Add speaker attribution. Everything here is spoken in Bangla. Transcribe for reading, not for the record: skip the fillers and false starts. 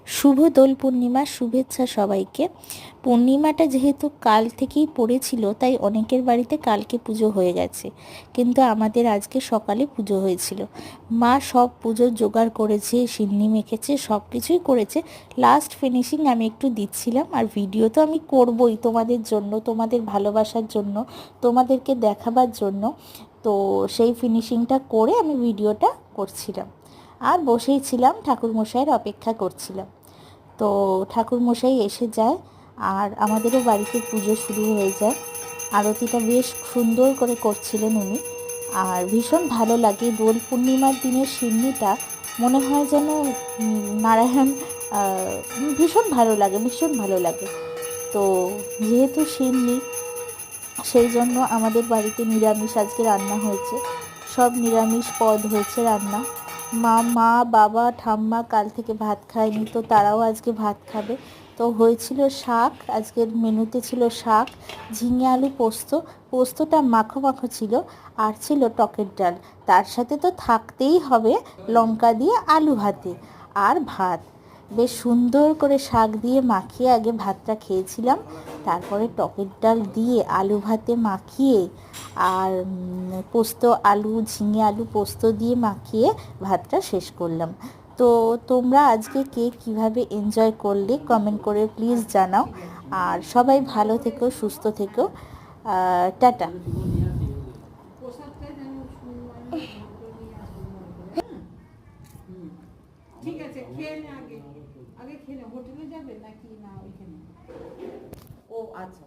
Speaker 1: শুভ দোল পূর্ণিমার শুভেচ্ছা সবাইকে। পূর্ণিমাটা যেহেতু কাল থেকেই পড়েছিল, তাই অনেকের বাড়িতে কালকে পুজো হয়ে গেছে, কিন্তু আমাদের আজকে সকালে পুজো হয়েছিল। মা সব পুজোর জোগাড় করেছে, সিন্নি মেখেছে, সব কিছুই করেছে। লাস্ট ফিনিশিং আমি একটু দিচ্ছিলাম, আর ভিডিও তো আমি করবই তোমাদের জন্য, তোমাদের ভালোবাসার জন্য, তোমাদেরকে দেখাবার জন্য। তো সেই ফিনিশিংটা করে আমি ভিডিওটা করছিলাম, আর বসেই ছিলাম, ঠাকুরমশাইয়ের অপেক্ষা করছিলাম। তো ঠাকুরমশাই এসে যায়, আর আমাদেরও বাড়িতে পুজো শুরু হয়ে যায়। আরতিটা বেশ সুন্দর করে করছিলেন উনি, আর ভীষণ ভালো লাগে। দোল পূর্ণিমার দিনের সিন্নিটা মনে হয় যেন নারায়ণ, ভীষণ ভালো লাগে, ভীষণ ভালো লাগে। তো যেহেতু সিন্নি, সেই জন্য আমাদের বাড়িতে নিরামিষ আজকে রান্না হয়েছে, সব নিরামিষ পদ হয়েছে রান্না। মা বাবা ঠাম্মা কাল থেকে ভাত খায়নি, তো তারাও আজকে ভাত খাবে। তো হয়েছিল শাক, আজকের মেনুতে ছিল শাক, ঝিঙে আলু পোস্ত, পোস্তটা মাখো মাখো ছিল, আর ছিল টকের ডাল। তার সাথে তো থাকতেই হবে লঙ্কা দিয়ে আলু ভাতে, আর ভাত। বেশ সুন্দর করে শাক দিয়ে মাখিয়ে আগে ভাতটা খেয়েছিলাম, তারপরে টকের ডাল দিয়ে আলু ভাতে মাখিয়ে, আর পোস্ত আলু, ঝিঙে আলু পোস্ত দিয়ে মাখিয়ে ভাতটা শেষ করলাম। তো তোমরা আজকে কে কীভাবে এনজয় করলে কমেন্ট করে প্লিজ জানাও। আর সবাই ভালো থেকো, সুস্থ থেকো। টাটা।
Speaker 2: ঠিক আছে, খেয়ে নে আগে। আগে খেয়ে নে। হোটেলে যাবে নাকি না ওইখানে? ও আচ্ছা।